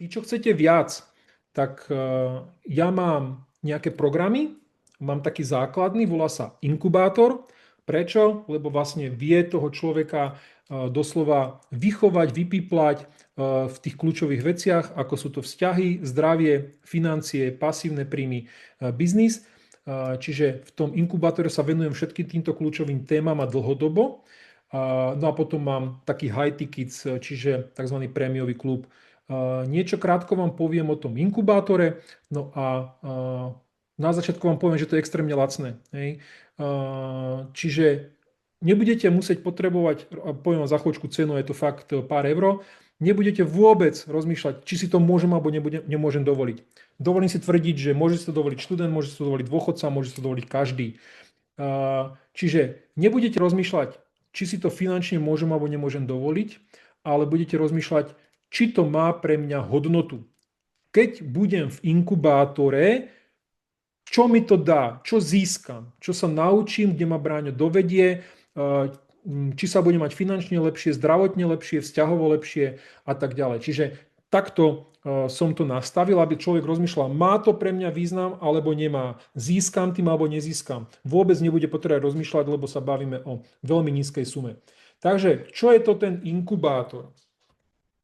Tí, čo chcete viac, tak ja mám nejaké programy, mám taký základný, volá sa inkubátor. Prečo? Lebo vlastne vie toho človeka doslova vychovať, vypiplať v tých kľúčových veciach, ako sú to vzťahy, zdravie, financie, pasívne príjmy, biznis. Čiže v tom inkubátore sa venujem všetkým týmto kľúčovým témam a dlhodobo. No a potom mám taký high tickets, čiže tzv. Prémiový klub. Niečo krátko vám poviem o tom inkubátore, no a na začiatku vám poviem, že to je extrémne lacné. Hej. Čiže nebudete musieť potrebovať, poviem vám za chvíľočku cenu, je to fakt pár euro, nebudete vôbec rozmýšľať, či si to môžem alebo nemôžem dovoliť. Dovolím si tvrdiť, že môže si to dovoliť študent, môže si to dovoliť dôchodca, môže si to dovoliť každý. Čiže nebudete rozmýšľať, či si to finančne môžem alebo nemôžem dovoliť, ale budete rozmýšľať, či to má pre mňa hodnotu. Keď budem v inkubátore, čo mi to dá, čo získam, čo sa naučím, kde ma Bráňo dovedie, či sa budem mať finančne lepšie, zdravotne lepšie, vzťahovo lepšie a tak ďalej. Čiže takto som to nastavil, aby človek rozmýšľal, má to pre mňa význam alebo nemá, získam tým alebo nezískam. Vôbec nebude potrebovať rozmýšľať, lebo sa bavíme o veľmi nízkej sume. Takže čo je to ten inkubátor?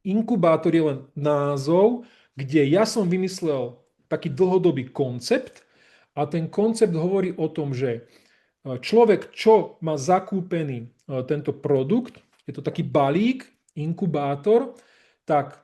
Inkubátor je len názov, kde ja som vymyslel taký dlhodobý koncept a ten koncept hovorí o tom, že človek, čo má zakúpený tento produkt, je to taký balík, inkubátor, tak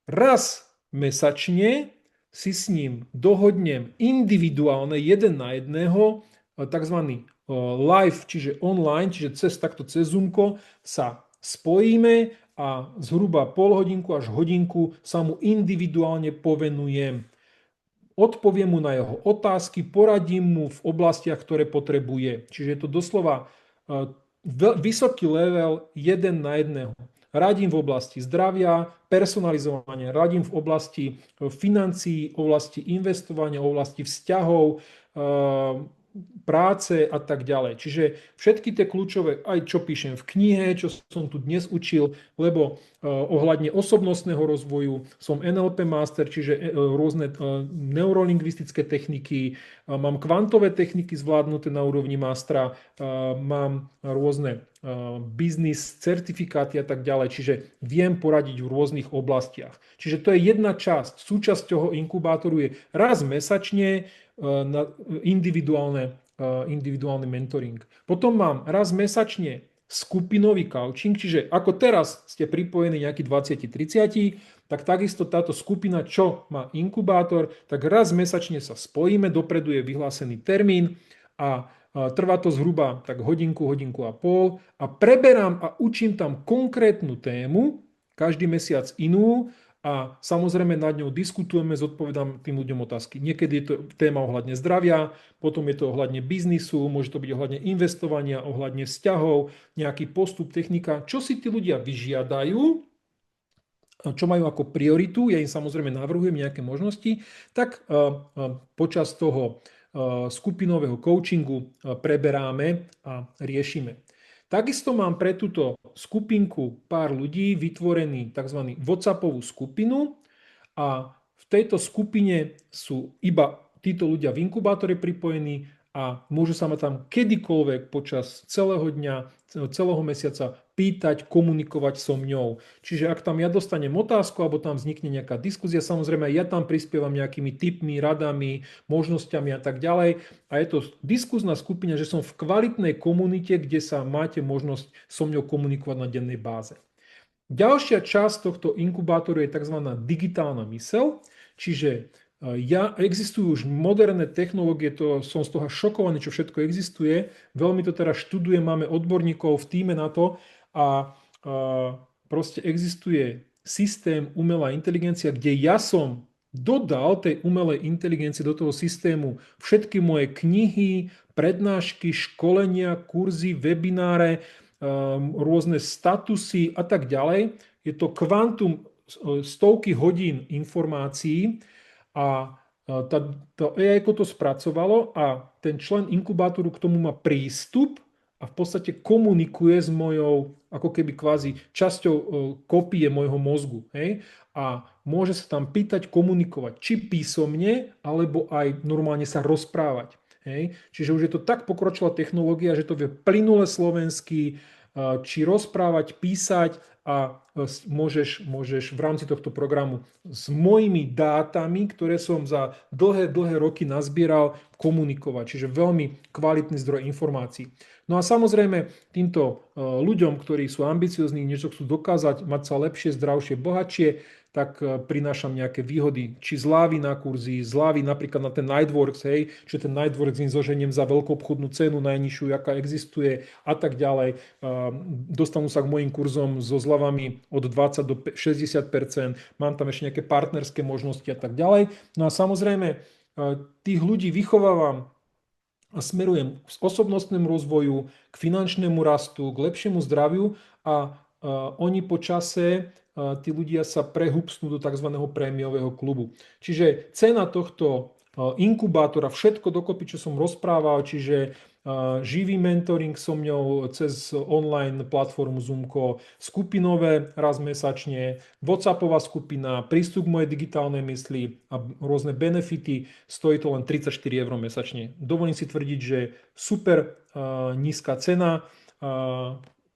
raz mesačne si s ním dohodnem individuálne, jeden na jedného, tzv. Live, čiže online, čiže takto cez Zoomko sa spojíme a zhruba pol hodinku až hodinku sa mu individuálne povenujem. Odpoviem mu na jeho otázky, poradím mu v oblastiach, ktoré potrebuje. Čiže je to doslova vysoký level jeden na jedného. Radím v oblasti zdravia, personalizovania, radím v oblasti financií, oblasti investovania, oblasti vzťahov, práce a tak ďalej. Čiže všetky tie kľúčové, aj čo píšem v knihe, čo som tu dnes učil, lebo ohľadne osobnostného rozvoju som NLP master, čiže rôzne neurolingvistické techniky, mám kvantové techniky zvládnuté na úrovni mastera, mám rôzne biznis, certifikáty a tak ďalej, čiže viem poradiť v rôznych oblastiach. Čiže to je jedna časť. Súčasť toho inkubátoru je raz mesačne na individuálny mentoring. Potom mám raz mesačne skupinový coaching, čiže ako teraz ste pripojení nejakí 20-30, tak takisto táto skupina, čo má inkubátor, tak raz mesačne sa spojíme, dopredu je vyhlásený termín a trvá to zhruba tak hodinku, hodinku a pol a preberám a učím tam konkrétnu tému, každý mesiac inú, a samozrejme nad ňou diskutujeme, zodpovedám tým ľuďom otázky. Niekedy je to téma ohľadne zdravia, potom je to ohľadne biznisu, môže to byť ohľadne investovania, ohľadne vzťahov, nejaký postup, technika. Čo si tí ľudia vyžiadajú, čo majú ako prioritu, ja im samozrejme navrhujem nejaké možnosti, tak počas toho skupinového coachingu preberáme a riešime. Takisto mám pre túto skupinku pár ľudí vytvorený tzv. WhatsAppovú skupinu a v tejto skupine sú iba títo ľudia v inkubátore pripojení a môžu sa ma tam kedykoľvek počas celého dňa, celého mesiaca pýtať, komunikovať so mňou. Čiže ak tam ja dostanem otázku alebo tam vznikne nejaká diskusia, samozrejme ja tam prispievam nejakými tipmi, radami, možnosťami a tak ďalej. A je to diskuzná skupina, že som v kvalitnej komunite, kde sa máte možnosť so mňou komunikovať na dennej báze. Ďalšia časť tohto inkubátoru je tzv. Digitálna myseľ, čiže existujú už moderné technológie, to som z toho šokovaný, čo všetko existuje. Veľmi to teraz študujem, máme odborníkov v tíme na to a proste existuje systém umelá inteligencia, kde ja som dodal tej umelej inteligencie do toho systému všetky moje knihy, prednášky, školenia, kurzy, webináre, rôzne statusy a tak ďalej. Je to kvantum stovky hodín informácií, a to AI to spracovalo a ten člen inkubátoru k tomu má prístup a v podstate komunikuje s mojou, ako keby kvázi časťou kopie môjho mozgu. Hej? a môže sa tam pýtať, komunikovať, či písomne, alebo aj normálne sa rozprávať. Hej. Čiže už je to tak pokročilá technológia, že to vie plynule slovensky, či rozprávať, písať a môžeš v rámci tohto programu s mojimi dátami, ktoré som za dlhé roky nazbieral, komunikovať. Čiže veľmi kvalitný zdroj informácií. No a samozrejme týmto ľuďom, ktorí sú ambiciozní, niečo chcú dokázať, mať sa lepšie, zdravšie, bohatšie, tak prinášam nejaké výhody, či zľavy na kurzy, zľavy napríklad na ten Nightworks, hej, že ten Nightworks im zoženiem za veľkú obchodnú cenu, najnižšiu, aká existuje a tak ďalej. Dostanú sa k mojim kurzom so zľavami od 20 do 60%, mám tam ešte nejaké partnerské možnosti a tak ďalej. No a samozrejme, tých ľudí vychovávam a smerujem k osobnostnému rozvoju, k finančnému rastu, k lepšiemu zdraviu a oni po čase, tí ľudia sa prehupsnú do tzv. Prémiového klubu. Čiže cena tohto inkubátora, všetko dokopy, čo som rozprával, čiže živý mentoring so mňou cez online platformu Zoomko, skupinové raz mesačne, WhatsAppová skupina, prístup k mojej digitálnej mysli a rôzne benefity, stojí to len 34 eur mesačne. Dovolím si tvrdiť, že super nízka cena,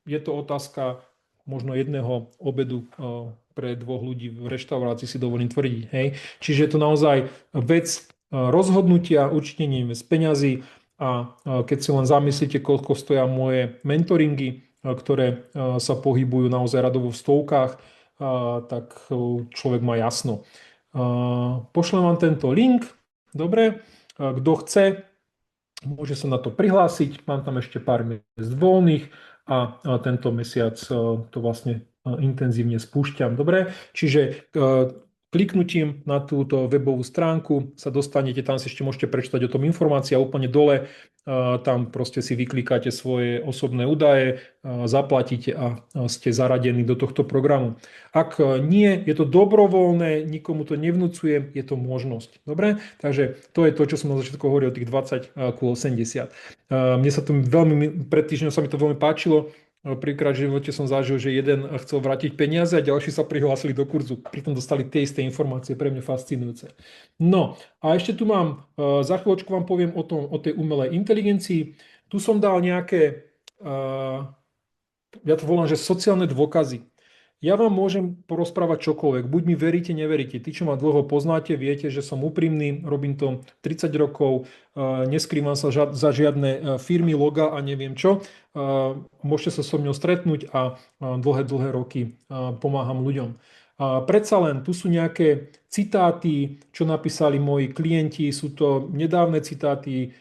je to otázka možno jedného obedu pre dvoch ľudí v reštaurácii, si dovolím tvrdiť. Hej. Čiže je to naozaj vec rozhodnutia, určite nie z peňazí a keď si len zamyslíte, koľko stoja moje mentoringy, ktoré sa pohybujú naozaj radovo v stovkách, tak človek má jasno. Pošlem vám tento link, dobre, kto chce, môže sa na to prihlásiť, mám tam ešte pár miest voľných a tento mesiac to vlastne intenzívne spúšťam. Dobre, čiže kliknutím na túto webovú stránku sa dostanete, tam si ešte môžete prečítať o tom informácie a úplne dole tam proste si vyklikáte svoje osobné údaje, zaplatíte a ste zaradení do tohto programu. Ak nie, je to dobrovoľné, nikomu to nevnúcujem, je to možnosť. Dobre? Takže to je to, čo som na začiatku hovoril o tých 20 ku 80. Mne sa to veľmi, pred týždňom sa mi to veľmi páčilo. Prvýkrát v živote som zažil, že jeden chcel vrátiť peniaze a ďalší sa prihlásili do kurzu. Pritom dostali tie isté informácie, pre mňa fascinujúce. No a ešte tu mám, za chvíľočku vám poviem o tej umelej inteligencii. Tu som dal nejaké, ja to volám, že sociálne dôkazy. Ja vám môžem porozprávať čokoľvek, buď mi veríte, neveríte. Tí, čo ma dlho poznáte, viete, že som úprimný, robím to 30 rokov, neskrývam sa za žiadne firmy, loga a neviem čo. Môžete sa so mnou stretnúť a dlhé roky pomáham ľuďom. Predsa len, tu sú nejaké citáty, čo napísali moji klienti, sú to nedávne citáty,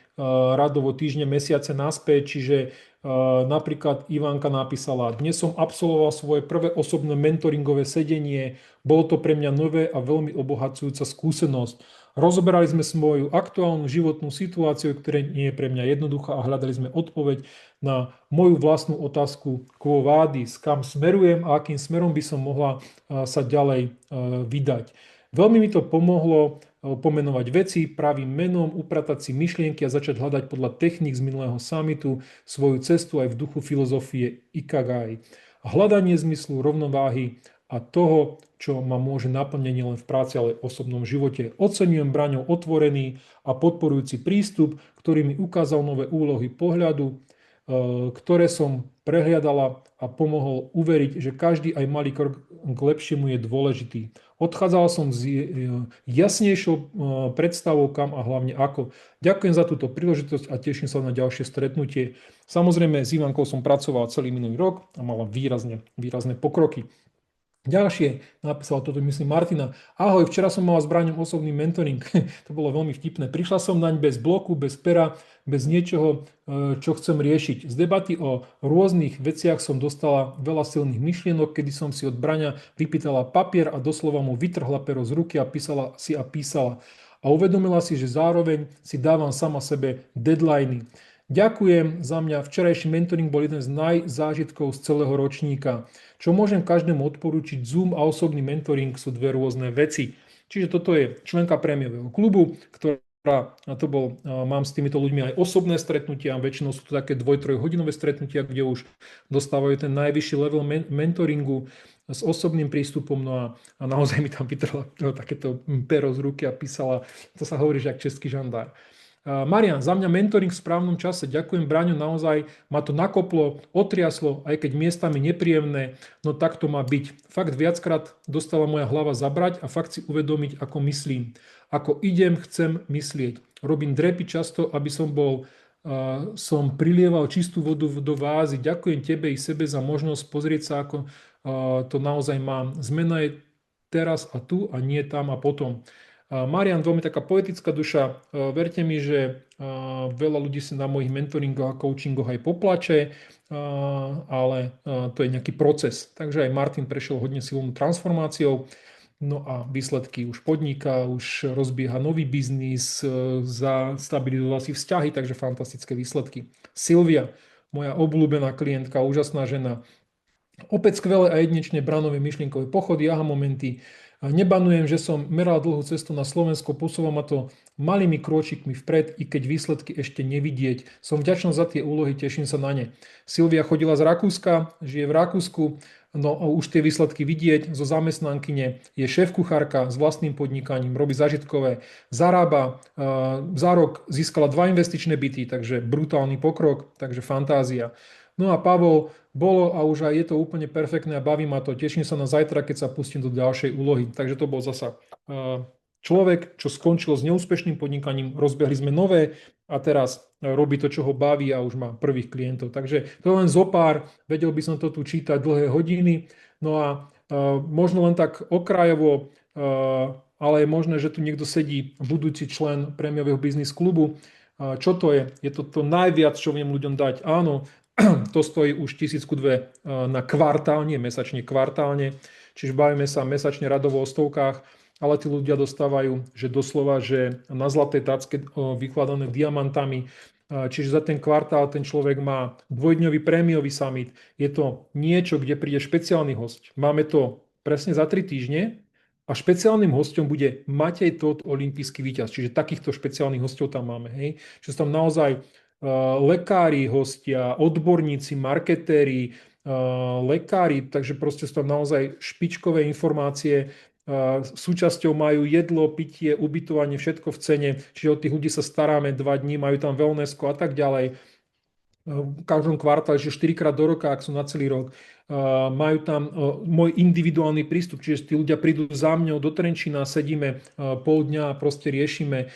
radovo týždne, mesiace naspäť, čiže napríklad Ivanka napísala: dnes som absolvoval svoje prvé osobné mentoringové sedenie, bolo to pre mňa nové a veľmi obohacujúca skúsenosť. Rozoberali sme svoju aktuálnu životnú situáciu, ktorá nie je pre mňa jednoduchá a hľadali sme odpoveď na moju vlastnú otázku quo vadis, kam smerujem a akým smerom by som mohla sa ďalej vydať. Veľmi mi to pomohlo pomenovať veci pravým menom, upratať si myšlienky a začať hľadať podľa techník z minulého summitu svoju cestu aj v duchu filozofie Ikigai. Hľadanie zmyslu, rovnováhy a toho, čo ma môže naplniť nielen v práci, ale aj v osobnom živote. Oceňujem Braňov otvorený a podporujúci prístup, ktorý mi ukázal nové úlohy pohľadu, ktoré som prehliadala a pomohol uveriť, že každý aj malý krok k lepšiemu je dôležitý. Odchádzala som s jasnejšou predstavou kam a hlavne ako. Ďakujem za túto príležitosť a teším sa na ďalšie stretnutie. Samozrejme, s Ivankou som pracoval celý minulý rok a mala výrazné pokroky. Ďalšie napísala toto, myslím, Martina. Ahoj, včera som mala s Braňom osobný mentoring. To bolo veľmi vtipné. Prišla som naň bez bloku, bez pera, bez niečoho, čo chcem riešiť. Z debaty o rôznych veciach som dostala veľa silných myšlienok, kedy som si od Braňa vypýtala papier a doslova mu vytrhla pero z ruky a písala. A uvedomila si, že zároveň si dávam sama sebe deadliny. Ďakujem za mňa. Včerajší mentoring bol jeden z najzážitkov z celého ročníka. Čo môžem každému odporúčiť, Zoom a osobný mentoring sú dve rôzne veci. Čiže toto je členka prémiového klubu, mám s týmito ľuďmi aj osobné stretnutia, väčšinou sú to také 2-3 hodinové stretnutia, kde už dostávajú ten najvyšší level mentoringu. s osobným prístupom, no a naozaj mi tam vytrhla takéto pero z ruky a písala, to sa hovorí, že ak český žandár. Marian, za mňa mentoring v správnom čase. Ďakujem, Braňo, naozaj ma to nakoplo, otriaslo, aj keď miestami nepríjemné, no tak to má byť. Fakt viackrát dostala moja hlava zabrať a fakt si uvedomiť, ako myslím. Ako idem, chcem myslieť. Robím drepy často, aby som prilieval čistú vodu do vázy. Ďakujem tebe i sebe za možnosť pozrieť sa, ako to naozaj mám. Zmena je teraz a tu a nie tam a potom. Marian, veľmi taká poetická duša. Verte mi, že veľa ľudí si na mojich mentoringoch a coachingoch aj poplače, ale to je nejaký proces. Takže aj Martin prešiel hodne silnou transformáciou. No a výsledky už podniká, už rozbieha nový biznis, stabilizoval si vzťahy, takže fantastické výsledky. Silvia, moja obľúbená klientka, úžasná žena. Opäť skvelé a jedinečné branové myšlienkové pochody, aha momenty. Nebanujem, že som meral dlhú cestu na Slovensko, posúva ma to malými krôčikmi vpred, i keď výsledky ešte nevidieť. Som vďačná za tie úlohy, teším sa na ne. Silvia chodila z Rakúska, žije v Rakúsku, no už tie výsledky vidieť. Zo zamestnankyne je šéf-kuchárka s vlastným podnikaním, robí zážitkové, zarába, za rok získala 2 investičné byty, takže brutálny pokrok, takže fantázia. No a Pavol, bolo a už aj je to úplne perfektné a baví ma to. Teším sa na zajtra, keď sa pustím do ďalšej úlohy. Takže to bol zasa človek, čo skončil s neúspešným podnikaním, rozbehli sme nové a teraz robí to, čo ho baví a už má prvých klientov. Takže to len zopár, vedel by som to tu čítať dlhé hodiny. No a možno len tak okrajovo, ale je možné, že tu niekto sedí, budúci člen prémiového biznis klubu. Čo to je? Je to najviac, čo viem ľuďom dať. Áno, to stojí už 1002 na kvartál, nie mesačne, kvartálne. Čiže bavíme sa mesačne radovo o stovkách, ale tí ľudia dostávajú, že doslova, že na zlatej tacke vykladané diamantami. Čiže za ten kvartál ten človek má dvojdňový prémiový summit. Je to niečo, kde príde špeciálny host. Máme to presne za 3 týždne a špeciálnym hostom bude Matej Tóth, olympijský víťaz. Čiže takýchto špeciálnych hostov tam máme. Hej. Čiže tam naozaj lekári hostia, odborníci, marketéri, lekári, takže proste sú tam naozaj špičkové informácie. Súčasťou majú jedlo, pitie, ubytovanie, všetko v cene, čiže o tých ľudí sa staráme 2 dní, majú tam wellnessko a tak ďalej. V každom kvartále, že 4-krát do roka, ak sú na celý rok. Majú tam môj individuálny prístup, čiže tí ľudia prídu za mňou do Trenčína, sedíme pol dňa a proste riešime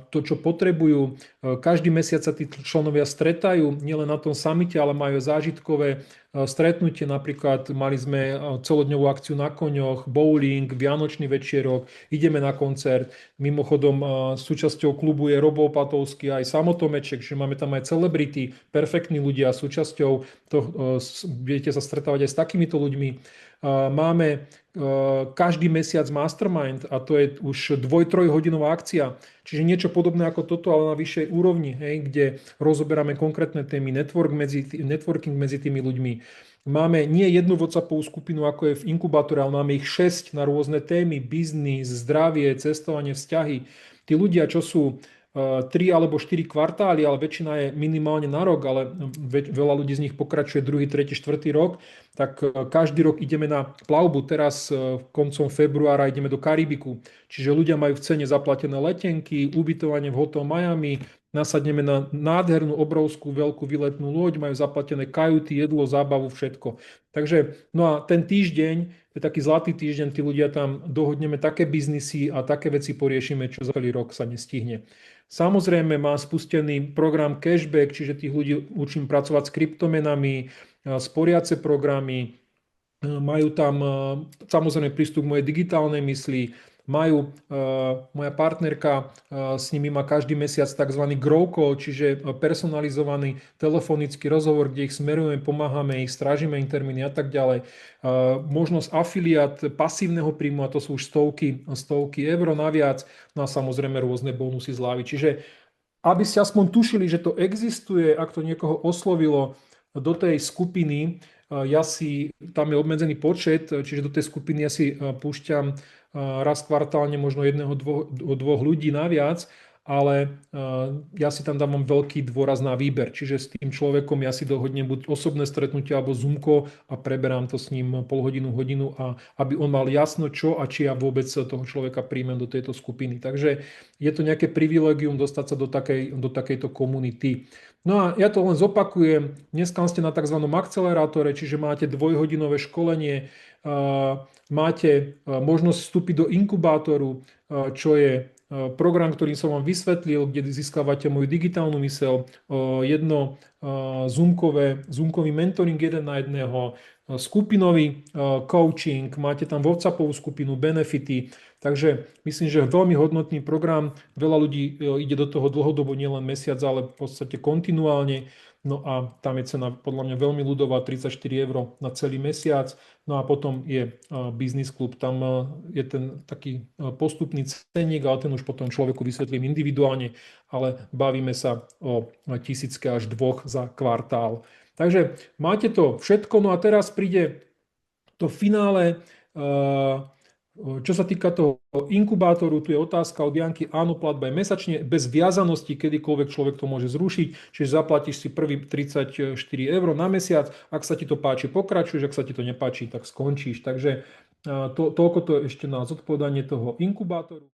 to, čo potrebujú. Každý mesiac sa tí členovia stretajú, nielen na tom samite, ale majú zážitkové stretnutie. Napríklad mali sme celodňovú akciu na koňoch, bowling, vianočný večierok, ideme na koncert. Mimochodom, súčasťou klubu je Robo Opatovský aj Samotomeček, že máme tam aj celebrity, perfektní ľudia. Súčasťou budete sa stretávať aj s takýmito ľuďmi. Máme každý mesiac mastermind a to je už 2-3 hodinová akcia. Čiže niečo podobné ako toto, ale na vyššej úrovni, hej, kde rozoberáme konkrétne témy, networking medzi tými ľuďmi. Máme nie jednu WhatsAppovú skupinu, ako je v inkubátore, ale máme ich 6 na rôzne témy, biznis, zdravie, cestovanie, vzťahy. Tí ľudia, čo sú 3 alebo 4 kvartály, ale väčšina je minimálne na rok, ale veľa ľudí z nich pokračuje 2., 3., 4. rok, tak každý rok ideme na plavbu. Teraz koncom februára ideme do Karibiku. Čiže ľudia majú v cene zaplatené letenky, ubytovanie v hotel Miami, nasadneme na nádhernú, obrovskú, veľkú výletnú loď, majú zaplatené kajuty, jedlo, zábavu, všetko. Takže, no a ten týždeň, to je taký zlatý týždeň, tí ľudia tam dohodneme také biznisy a také veci poriešime, čo za celý rok sa nestihne. Samozrejme má spustený program cashback, čiže tých ľudí učím pracovať s kryptomenami, sporiace programy, majú tam samozrejme prístup k mojej digitálnej mysli, moja partnerka s nimi má každý mesiac tzv. Grow call, čiže personalizovaný telefonický rozhovor, kde ich smerujeme, pomáhame ich, strážime im termíny a tak ďalej. Možnosť afiliát pasívneho príjmu, a to sú už stovky eur naviac, no a samozrejme rôzne bonusy, zľavy. Čiže aby ste aspoň tušili, že to existuje, ak to niekoho oslovilo do tej skupiny, tam je obmedzený počet, čiže do tej skupiny ja si púšťam raz kvartálne možno 1-2 ľudí naviac ale ja si tam dávam veľký dôraz na výber. Čiže s tým človekom ja si dohodnem buď osobné stretnutie alebo Zoomko a preberám to s ním pol hodinu, hodinu, a aby on mal jasno, čo a či ja vôbec toho človeka príjmem do tejto skupiny. Takže je to nejaké privilégium dostať sa do takejto komunity. No a ja to len zopakujem. Dneska ste na tzv. Akcelerátore, čiže máte dvojhodinové školenie, máte možnosť vstúpiť do inkubátoru, čo je program, ktorý som vám vysvetlil, kde získavate moju digitálnu myseľ, Zoomkový mentoring jeden na jedného, skupinový coaching, máte tam WhatsAppovú skupinu, benefity, takže myslím, že veľmi hodnotný program. Veľa ľudí ide do toho dlhodobo, nielen mesiac, ale v podstate kontinuálne. No a tam je cena podľa mňa veľmi ľudová, 34 eur na celý mesiac. No a potom je Business Club, tam je ten taký postupný cenník, ale ten už potom človeku vysvetlím individuálne, ale bavíme sa o tisícke až dvoch za kvartál. Takže máte to všetko, no a teraz príde to finále. Čo sa týka toho inkubátoru, tu je otázka od Janky, áno, platba je mesačne, bez viazanosti, kedykoľvek človek to môže zrušiť, čiže zaplatíš si prvý 34 eur na mesiac, ak sa ti to páči, pokračuješ, ak sa ti to nepáči, tak skončíš. Takže toľko to ešte na zodpovedanie toho inkubátoru.